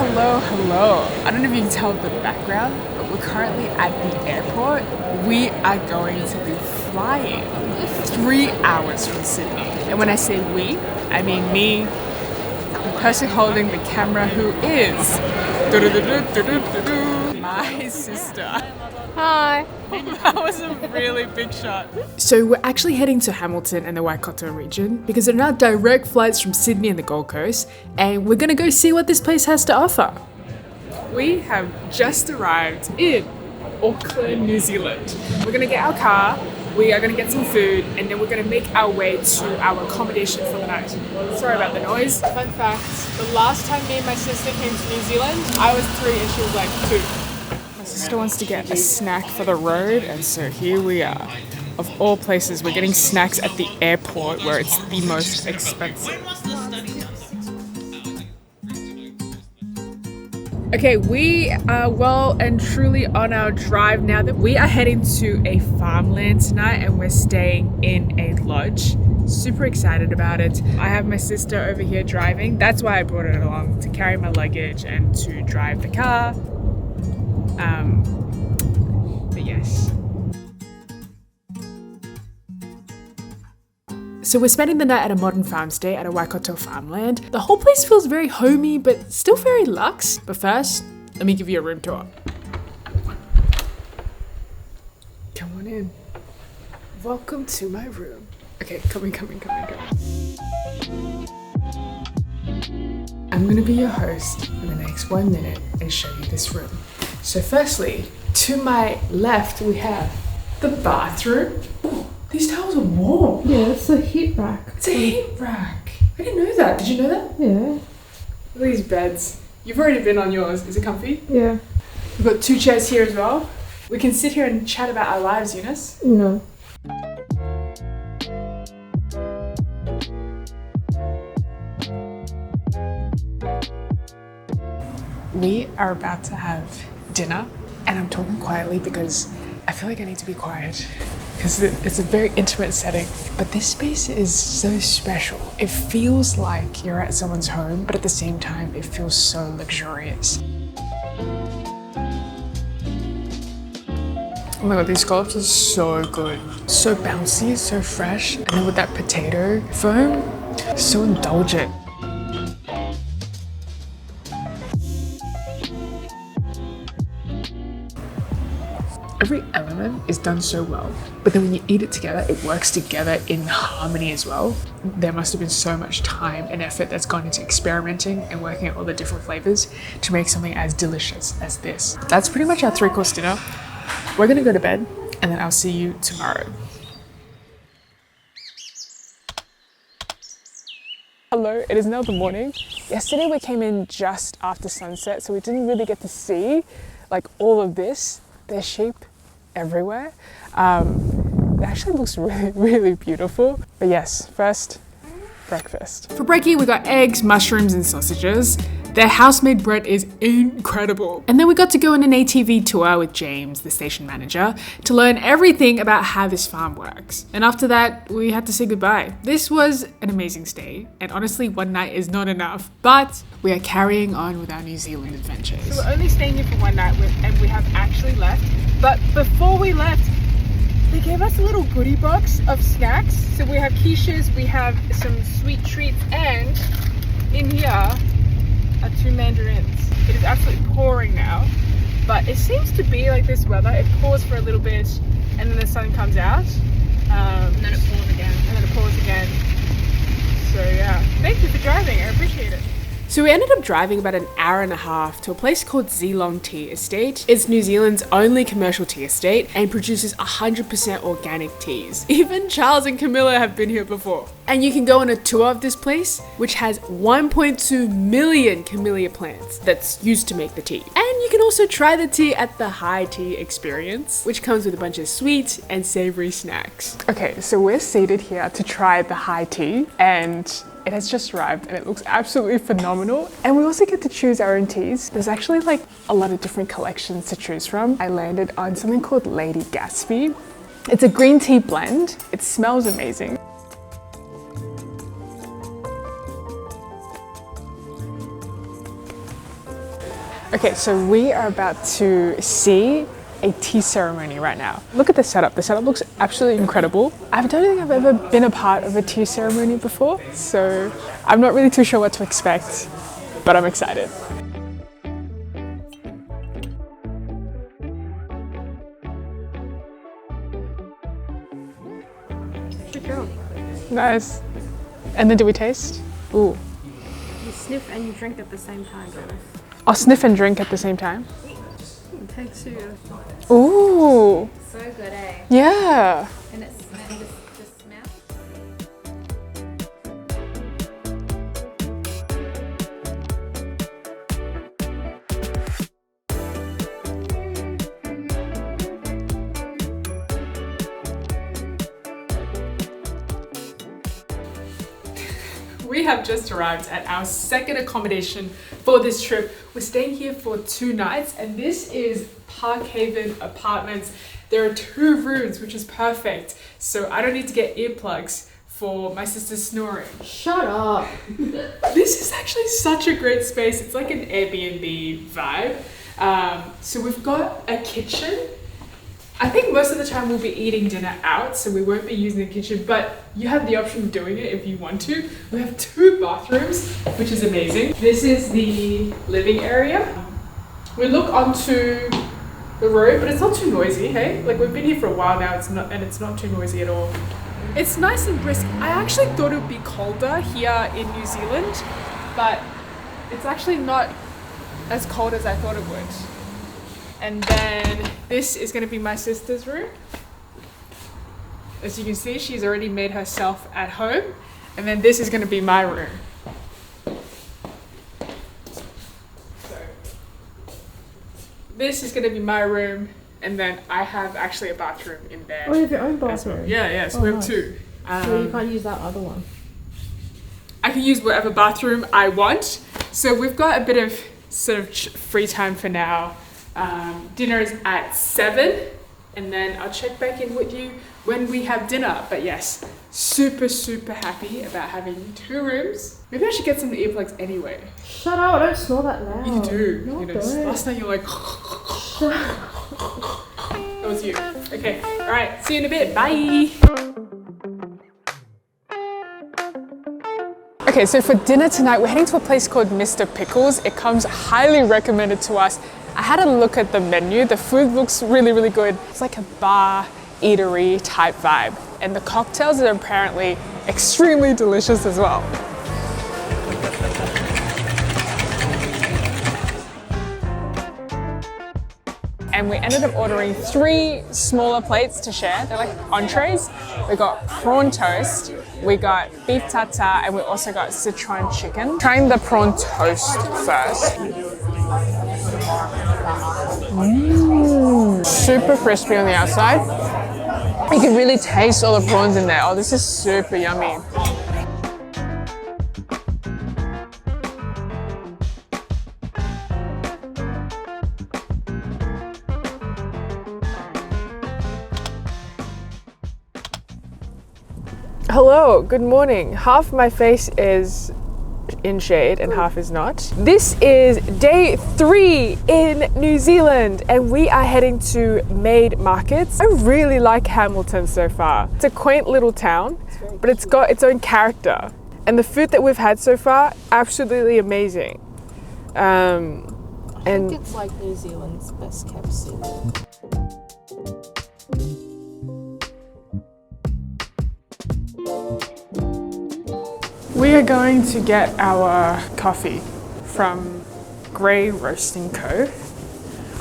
Hello. I don't know if you can tell the background, but we're currently at the airport. We are going to be flying 3 hours from Sydney. And when I say we, I mean me, the person holding the camera, who is my sister. Hi. That was a really big shot. So we're actually heading to Hamilton and the Waikato region because there are now direct flights from Sydney and the Gold Coast, and we're gonna go see what this place has to offer. We have just arrived in Auckland, New Zealand. We're gonna get our car, we are gonna get some food, and then we're gonna make our way to our accommodation for the night. Sorry about the noise. Fun fact, the last time me and my sister came to New Zealand, I was 3 and she was like 2. My sister wants to get a snack for the road, and so here we are. Of all places, we're getting snacks at the airport where it's the most expensive. Okay, we are well and truly on our drive now. That we are heading to a farmland tonight, and we're staying in a lodge. Super excited about it. I have my sister over here driving. That's why I brought it along, to carry my luggage and to drive the car. But yes. So we're spending the night at a modern farmstead at a Waikato farmland. The whole place feels very homey, but still very luxe. But first, let me give you a room tour. Come on in. Welcome to my room. Okay, coming. I'm gonna be your host for the next 1 minute and show you this room. So firstly, to my left, we have the bathroom. Ooh, these towels are warm. Yeah, it's a heat rack. It's a heat rack. I didn't know that. Did you know that? Yeah. Look at these beds. You've already been on yours. Is it comfy? Yeah. We've got 2 chairs here as well. We can sit here and chat about our lives, Eunice. No. We are about to have dinner, and I'm talking quietly because I feel like I need to be quiet because it's a very intimate setting. But this space is so special. It feels like you're at someone's home, but at the same time, it feels so luxurious. Oh my god, these scallops are so good. So bouncy, so fresh, and then with that potato foam, so indulgent. Every element is done so well, but then when you eat it together, it works together in harmony as well. There must have been so much time and effort that's gone into experimenting and working out all the different flavors to make something as delicious as this. That's pretty much our 3-course dinner. We're gonna go to bed, and then I'll see you tomorrow. Hello, it is now the morning. Yesterday we came in just after sunset, so we didn't really get to see like all of this. There's sheep everywhere. It actually looks really beautiful. But yes, first, breakfast. For brekkie, we got eggs, mushrooms, and sausages. Their house-made bread is incredible. And then we got to go on an ATV tour with James, the station manager, to learn everything about how this farm works. And after that, we had to say goodbye. This was an amazing stay, and honestly, 1 night is not enough, but we are carrying on with our New Zealand adventures. So we're only staying here for 1 night, and we have actually left. But before we left, they gave us a little goodie box of snacks. So we have quiches, we have some sweet treats, and in here are 2 mandarins. It is absolutely pouring now, but it seems to be like this weather. It pours for a little bit, and then the sun comes out, and then it pours again. So yeah, thank you for driving. I appreciate it. So we ended up driving about an hour and a half to a place called Zealong Tea Estate. It's New Zealand's only commercial tea estate and produces 100% organic teas. Even Charles and Camilla have been here before. And you can go on a tour of this place, which has 1.2 million camellia plants that's used to make the tea. And you can also try the tea at the high tea experience, which comes with a bunch of sweet and savory snacks. Okay, so we're seated here to try the high tea, and it has just arrived and it looks absolutely phenomenal. And we also get to choose our own teas. There's actually like a lot of different collections to choose from. I landed on something called Lady Gatsby. It's a green tea blend. It smells amazing. Okay, so we are about to see a tea ceremony right now. Look at the setup. The setup looks absolutely incredible. I don't think I've ever been a part of a tea ceremony before, so I'm not really too sure what to expect, but I'm excited. Good job. Nice. And then do we taste? Ooh. You sniff and you drink at the same time, Dennis. I'll sniff and drink at the same time. It takes you. Ooh. So good, eh? Yeah. And it's just smell. We have just arrived at our second accommodation for this trip. We're staying here for 2 nights, and this is Parkhaven Apartments. There are 2 rooms, which is perfect. So I don't need to get earplugs for my sister's snoring. Shut up. This is actually such a great space. It's like an Airbnb vibe. So we've got a kitchen. I think most of the time we'll be eating dinner out, so we won't be using the kitchen, but you have the option of doing it if you want to. We have 2 bathrooms, which is amazing. This is the living area. We look onto the road, but it's not too noisy, hey? Like, we've been here for a while now, it's not too noisy at all. It's nice and brisk. I actually thought it would be colder here in New Zealand, but it's actually not as cold as I thought it would. And then this is going to be my sister's room. As you can see, she's already made herself at home. And then this is going to be my room. So this is going to be my room. And then I have actually a bathroom in there. Oh, you have your own as well. bathroom? Yeah, so we have nice. 2. So you can't use that other one? I can use whatever bathroom I want. So we've got a bit of sort of free time for now. Dinner is at 7, and then I'll check back in with you when we have dinner. But yes, super happy about having 2 rooms. Maybe I should get some earplugs anyway. Shut up, I don't snore that loud. You do. No, You know, don't. last night you were like that was you. Okay, alright, see you in a bit. Bye. Okay, so for dinner tonight, we're heading to a place called Mr Pickles. It comes highly recommended to us. I had a look at the menu. The food looks really good. It's like a bar, eatery type vibe. And the cocktails are apparently extremely delicious as well. And we ended up ordering 3 smaller plates to share. They're like entrees. We got prawn toast, we got beef tartare, and we also got Sichuan chicken. Trying the prawn toast first. Super crispy on the outside. You can really taste all the prawns in there. Oh, this is super yummy. Hello, good morning. Half my face is in shade and half is not. This is day 3 in New Zealand and we are heading to Maid Markets. I really like Hamilton so far. It's a quaint little town, but it's got its own character. And the food that we've had so far, absolutely amazing. I think it's like New Zealand's best kept secret. We are going to get our coffee from Grey Roasting Co.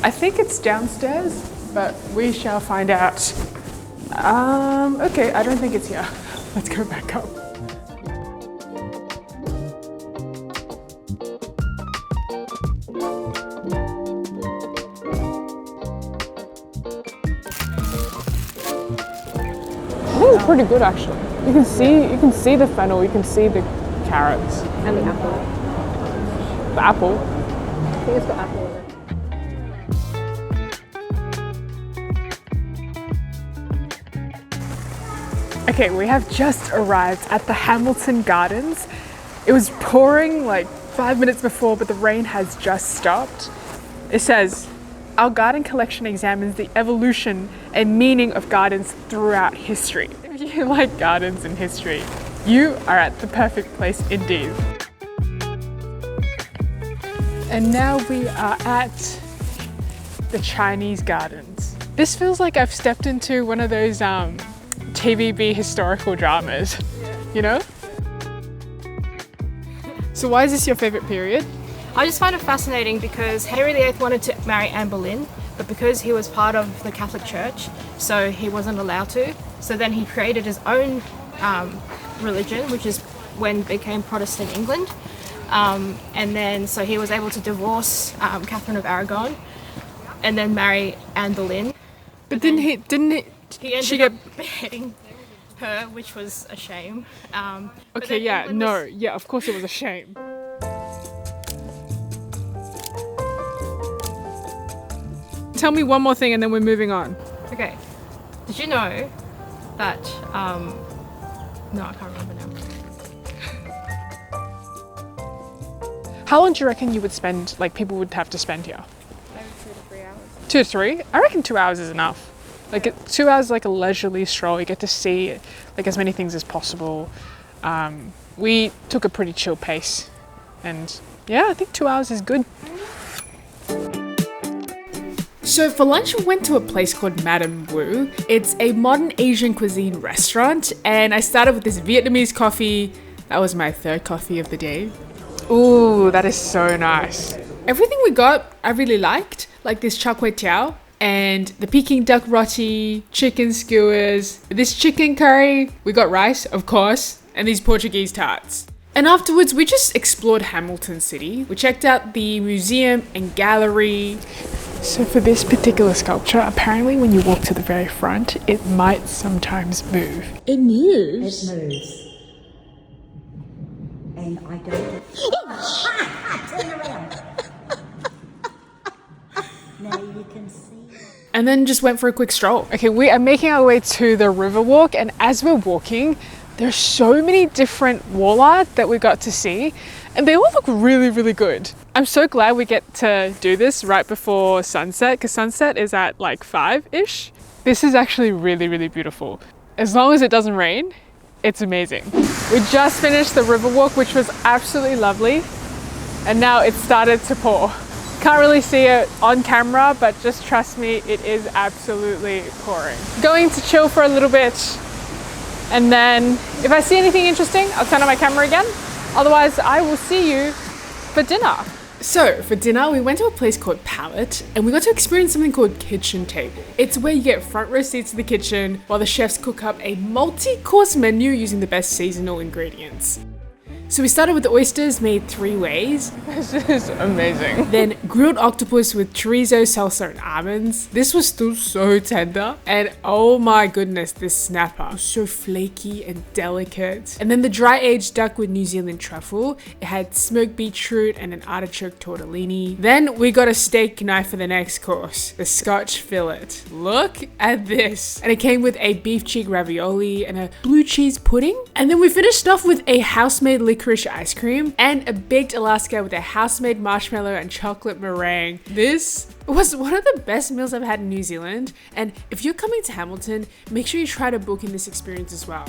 I think it's downstairs, but we shall find out. Okay, I don't think it's here. Let's go back up. I think it's pretty good actually. You can see the fennel, you can see the carrots. And the apple. The apple. I think it's got apple in it. Okay, we have just arrived at the Hamilton Gardens. It was pouring like 5 minutes before, but the rain has just stopped. It says, our garden collection examines the evolution and meaning of gardens throughout history. If you like gardens and history, you are at the perfect place indeed. And now we are at the Chinese gardens. This feels like I've stepped into one of those TVB historical dramas, you know? So why is this your favorite period? I just find it fascinating because Henry VIII wanted to marry Anne Boleyn, but because he was part of the Catholic Church, so he wasn't allowed to. So then he created his own religion, which is when it became Protestant England. And then so he was able to divorce Catherine of Aragon and then marry Anne Boleyn. But didn't he He ended up beheading her, which was a shame. But Okay, then yeah, England no, was- yeah, of course it was a shame. Tell me one more thing and then we're moving on. Okay. Did you know that? No, I can't remember now. How long do you reckon you would spend, like people would have to spend here? Maybe 2 to 3 hours. 2 to 3? I reckon 2 hours is enough. Like 2 hours is like a leisurely stroll. You get to see like as many things as possible. We took a pretty chill pace and yeah, I think 2 hours is good. So for lunch we went to a place called Madame Wu. It's a modern Asian cuisine restaurant and I started with this Vietnamese coffee. That was my third coffee of the day. Ooh, that is so nice. Everything we got I really liked, like this char kway teow and the Peking duck roti, chicken skewers, this chicken curry. We got rice, of course, and these Portuguese tarts. And afterwards, we just explored Hamilton City. We checked out the museum and gallery. So for this particular sculpture, apparently when you walk to the very front, it might sometimes move. It moves? It moves. And I don't... Turn around. Now you can see... And then just went for a quick stroll. Okay, we are making our way to the river walk, and as we're walking, there's so many different wall art that we got to see, and they all look really, really good. I'm so glad we get to do this right before sunset, because sunset is at like 5-ish. This is actually really, really beautiful. As long as it doesn't rain, it's amazing. We just finished the river walk, which was absolutely lovely, and now it started to pour. Can't really see it on camera, but just trust me, it is absolutely pouring. Going to chill for a little bit, and then if I see anything interesting, I'll turn on my camera again. Otherwise, I will see you for dinner. So for dinner, we went to a place called Palate, and we got to experience something called kitchen table. It's where you get front row seats to the kitchen while the chefs cook up a multi-course menu using the best seasonal ingredients. So we started with the oysters made 3 ways. This is amazing. Then grilled octopus with chorizo, salsa, and almonds. This was still so tender. And oh my goodness, this snapper was so flaky and delicate. And then the dry aged duck with New Zealand truffle. It had smoked beetroot and an artichoke tortellini. Then we got a steak knife for the next course, the Scotch fillet. Look at this. And it came with a beef cheek ravioli and a blue cheese pudding. And then we finished off with a house-made licorice ice cream and a baked Alaska with a house-made marshmallow and chocolate meringue. This was one of the best meals I've had in New Zealand, and if you're coming to Hamilton, make sure you try to book in this experience as well.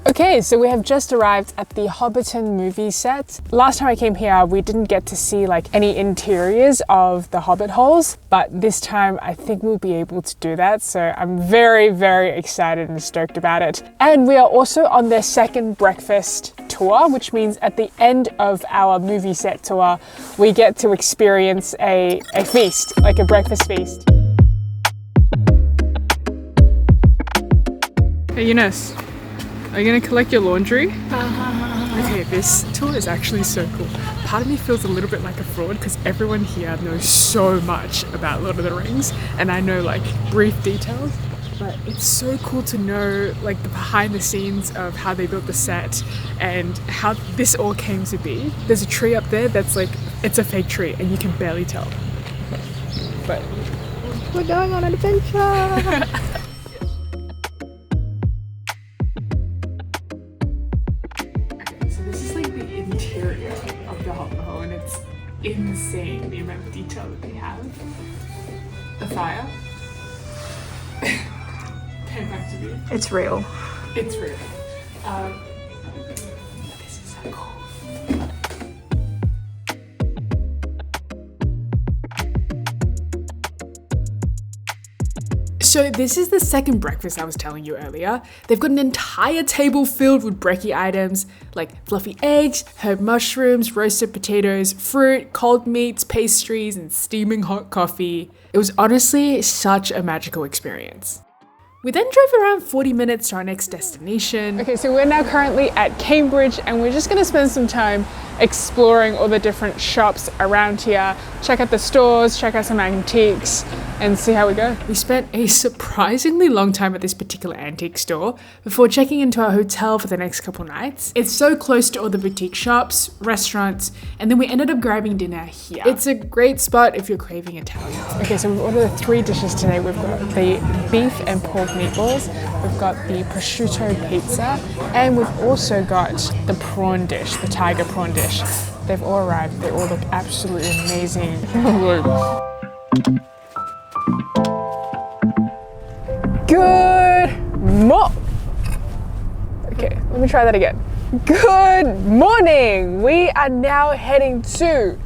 Okay, so we have just arrived at the Hobbiton movie set. Last time I came here, we didn't get to see like any interiors of the Hobbit holes, but this time I think we'll be able to do that. So I'm very, very excited and stoked about it. And we are also on their second breakfast tour, which means at the end of our movie set tour, we get to experience a feast, like a breakfast feast. Hey Eunice. Are you gonna collect your laundry? Okay, this tour is actually so cool. Part of me feels a little bit like a fraud because everyone here knows so much about Lord of the Rings and I know like brief details, but it's so cool to know like the behind the scenes of how they built the set and how this all came to be. There's a tree up there that's like, it's a fake tree and you can barely tell. But we're going on an adventure! insane the amount of detail that they have. The fire. Came back to me. It's real. It's real. This is so cool. So this is the second breakfast I was telling you earlier. They've got an entire table filled with brekkie items like fluffy eggs, herb mushrooms, roasted potatoes, fruit, cold meats, pastries, and steaming hot coffee. It was honestly such a magical experience. We then drove around 40 minutes to our next destination. Okay, so we're now currently at Cambridge and we're just gonna spend some time exploring all the different shops around here, check out the stores, check out some antiques, and see how we go. We spent a surprisingly long time at this particular antique store before checking into our hotel for the next couple nights. It's so close to all the boutique shops, restaurants, and then we ended up grabbing dinner here. It's a great spot if you're craving Italian. Okay, so we've ordered 3 dishes today. We've got the beef and pork meatballs, we've got the prosciutto pizza, and we've also got the prawn dish, the tiger prawn dish. They've all arrived. They all look absolutely amazing. Good Okay, let me try that again. Good morning! We are now heading to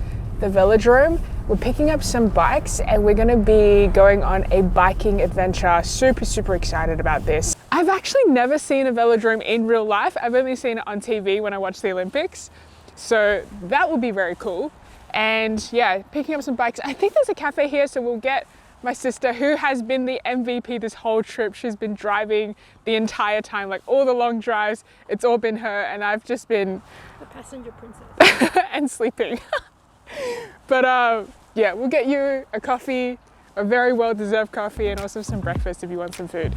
the velodrome. We're picking up some bikes and we're gonna be going on a biking adventure. Super excited about this. I've actually never seen a velodrome in real life. I've only seen it on TV when I watch the Olympics. So that will be very cool. And yeah, picking up some bikes. I think there's a cafe here, so we'll get my sister, who has been the MVP this whole trip. She's been driving the entire time, like all the long drives. It's all been her, and I've just been The passenger princess. and sleeping. But yeah, we'll get you a coffee, a very well-deserved coffee, and also some breakfast if you want some food.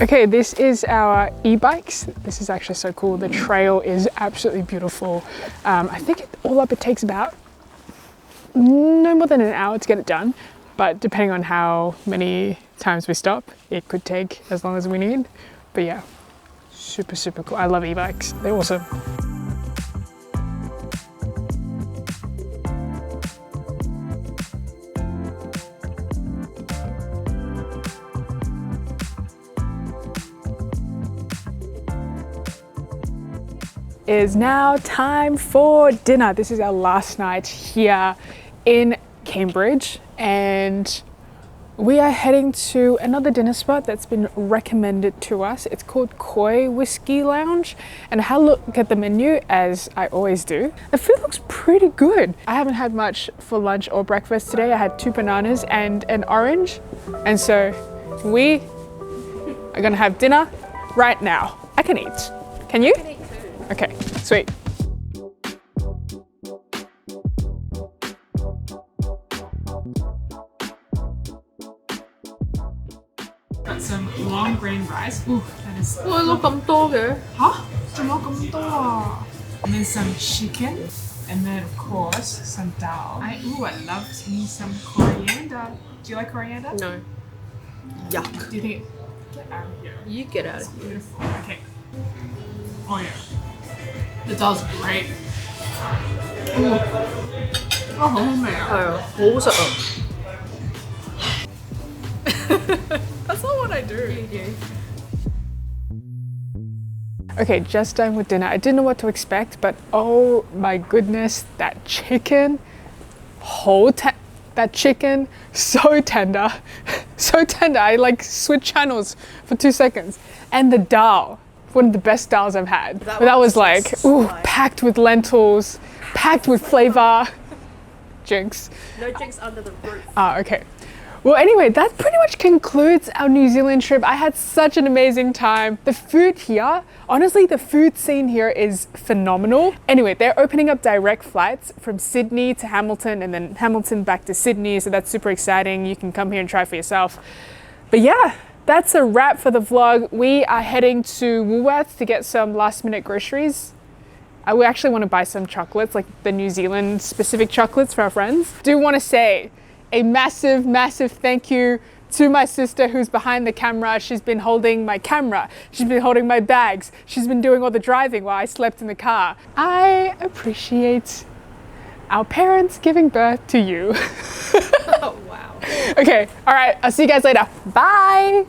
Okay, this is our e-bikes. This is actually so cool. The trail is absolutely beautiful. I think all up it takes about no more than an hour to get it done, but depending on how many times we stop, it could take as long as we need. But yeah, super cool. I love e-bikes. They're awesome. It is now time for dinner. This is our last night here in Cambridge, and we are heading to another dinner spot that's been recommended to us. It's called Kway Whiskey Lounge, and I had a look at the menu as I always do. The food looks pretty good. I haven't had much for lunch or breakfast today. I had 2 bananas and an orange, and so we are gonna have dinner right now. I can eat. Can you? Okay, sweet. Got some long grain rice. Ooh, that is. 哇，攞咁多嘅？ Huh? 做乜咁多啊? And then some chicken, and then of course some dal. I love me some coriander. Do you like coriander? No. Yuck. Do you think? Get out of here. You get out of here. Beautiful. Okay. Oh yeah. The dal's great. Ooh. Oh man. 係啊，好食啊！ That's not what I do. Okay, just done with dinner. I didn't know what to expect, but oh my goodness, that chicken, that chicken, so tender, so tender. I like switched channels for 2 seconds. And the dal, one of the best dals I've had. That was like, ooh, packed with lentils, packed with flavor. Jinx. No jinx under the roof. Ah, okay. Well, anyway, that pretty much concludes our New Zealand trip. I had such an amazing time. The food here, honestly, the food scene here is phenomenal. Anyway, they're opening up direct flights from Sydney to Hamilton and then Hamilton back to Sydney. So that's super exciting. You can come here and try for yourself. But yeah, that's a wrap for the vlog. We are heading to Woolworths to get some last minute groceries. We actually want to buy some chocolates, like the New Zealand specific chocolates for our friends. Do want to say a massive thank you to my sister who's behind the camera. She's been holding my camera. She's been holding my bags. She's been doing all the driving while I slept in the car. I appreciate our parents giving birth to you. Oh, wow. Okay, all right, I'll see you guys later. Bye.